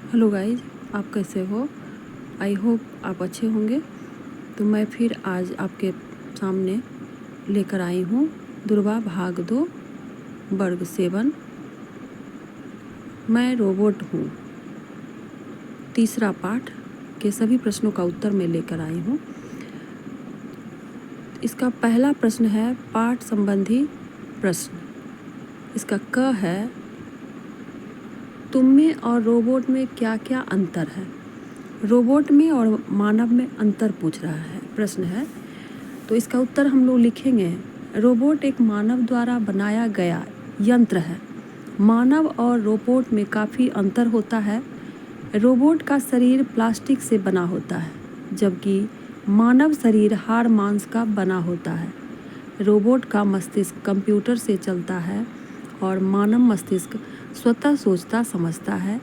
Hello guys, आप कैसे हो? आई होप आप अच्छे होंगे। तो मैं फिर आज आपके सामने लेकर आई हूँ दुर्वा भाग 2 वर्ग 7। मैं रोबोट हूँ, तीसरा पाठ के सभी प्रश्नों का उत्तर मैं लेकर आई हूँ। इसका पहला प्रश्न है पाठ संबंधी प्रश्न। इसका क है, तुम में और रोबोट में क्या क्या अंतर है? रोबोट में और मानव में अंतर पूछ रहा है, प्रश्न है। तो इसका उत्तर हम लोग लिखेंगे, रोबोट एक मानव द्वारा बनाया गया यंत्र है। मानव और रोबोट में काफ़ी अंतर होता है। रोबोट का शरीर प्लास्टिक से बना होता है, जबकि मानव शरीर हाड़ मांस का बना होता है। रोबोट का मस्तिष्क कंप्यूटर से चलता है और मानव मस्तिष्क स्वतः सोचता समझता है।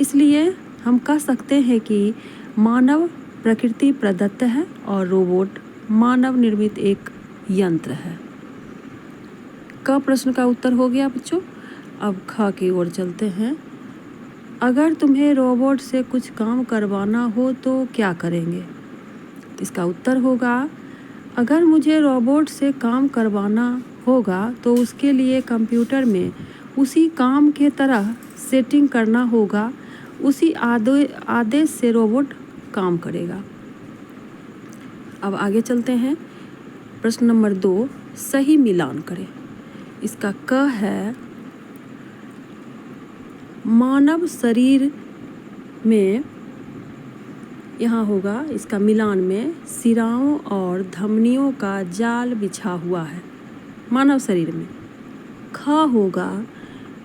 इसलिए हम कह सकते हैं कि मानव प्रकृति प्रदत्त है और रोबोट मानव निर्मित एक यंत्र है। क प्रश्न का उत्तर हो गया बच्चों। अब ख की ओर चलते हैं। अगर तुम्हें रोबोट से कुछ काम करवाना हो तो क्या करेंगे? इसका उत्तर होगा, अगर मुझे रोबोट से काम करवाना होगा तो उसके लिए कंप्यूटर में उसी काम के तरह सेटिंग करना होगा। उसी आदेश से रोबोट काम करेगा। अब आगे चलते हैं। प्रश्न नंबर 2, सही मिलान करें। इसका क है, मानव शरीर में, यहाँ होगा इसका मिलान में, सिराओं और धमनियों का जाल बिछा हुआ है मानव शरीर में। ख होगा,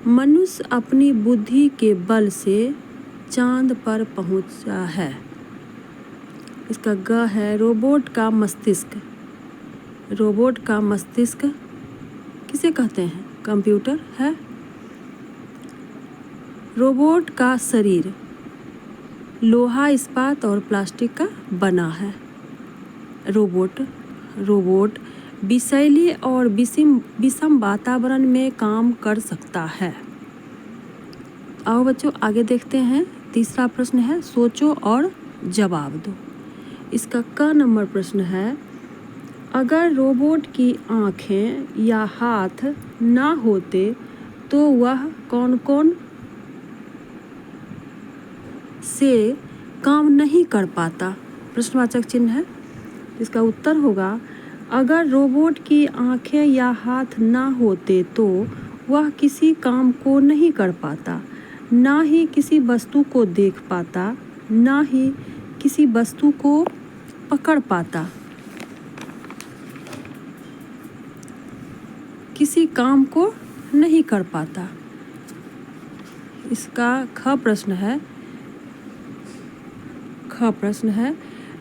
मनुष्य अपनी बुद्धि के बल से चांद पर पहुंचा है। इसका ग है, रोबोट का मस्तिष्क। रोबोट का मस्तिष्क किसे कहते हैं? कंप्यूटर है। रोबोट का शरीर लोहा, इस्पात और प्लास्टिक का बना है। रोबोट विषैली और विषम वातावरण में काम कर सकता है। आओ बच्चों आगे देखते हैं। तीसरा प्रश्न है, सोचो और जवाब दो। इसका क नंबर प्रश्न है, अगर रोबोट की आँखें या हाथ ना होते तो वह कौन कौन से काम नहीं कर पाता? प्रश्नवाचक चिन्ह है। इसका उत्तर होगा, अगर रोबोट की आँखें या हाथ ना होते तो वह किसी काम को नहीं कर पाता, ना ही किसी वस्तु को देख पाता, ना ही किसी वस्तु को पकड़ पाता, किसी काम को नहीं कर पाता। इसका ख प्रश्न है,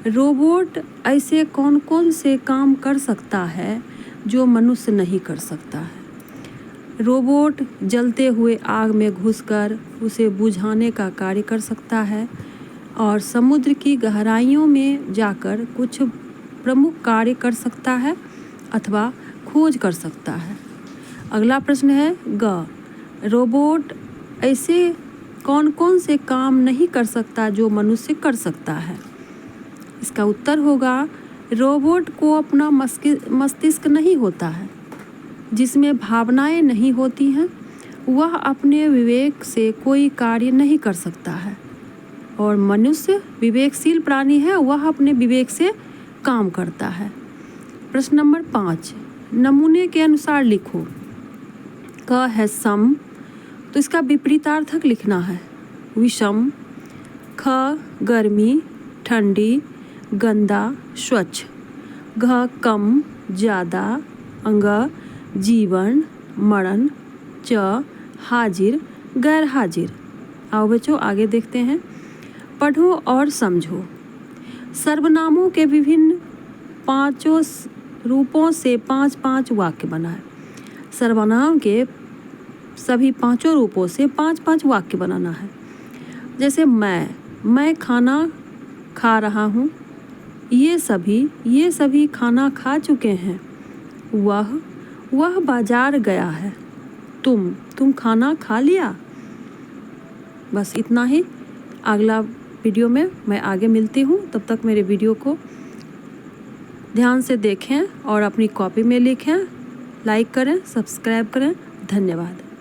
रोबोट ऐसे कौन कौन से काम कर सकता है जो मनुष्य नहीं कर सकता है? रोबोट जलते हुए आग में घुसकर उसे बुझाने का कार्य कर सकता है और समुद्र की गहराइयों में जाकर कुछ प्रमुख कार्य कर सकता है अथवा खोज कर सकता है। अगला प्रश्न है ग, रोबोट ऐसे कौन कौन से काम नहीं कर सकता जो मनुष्य कर सकता है? इसका उत्तर होगा, रोबोट को अपना मस्तिष्क नहीं होता है, जिसमें भावनाएं नहीं होती हैं। वह अपने विवेक से कोई कार्य नहीं कर सकता है और मनुष्य विवेकशील प्राणी है, वह अपने विवेक से काम करता है। प्रश्न नंबर 5, नमूने के अनुसार लिखो। क है सम, तो इसका विपरीतार्थक लिखना है, विषम। ख गर्मी, ठंडी, गंदा, स्वच्छ। घ कम, ज़्यादा। अंग जीवन, मरण। च हाजिर, गैर हाजिर। आओ बच्चों आगे देखते हैं। पढ़ो और समझो। सर्वनामों के विभिन्न 5 रूपों से 5-5 वाक्य बनाएं। सर्वनाम के सभी 5 रूपों से 5-5 वाक्य बनाना है। जैसे मैं खाना खा रहा हूँ। ये सभी खाना खा चुके हैं। वह बाजार गया है। तुम खाना खा लिया। बस इतना ही। अगला वीडियो में मैं आगे मिलती हूँ। तब तक मेरे वीडियो को ध्यान से देखें और अपनी कॉपी में लिखें, लाइक करें, सब्सक्राइब करें। धन्यवाद।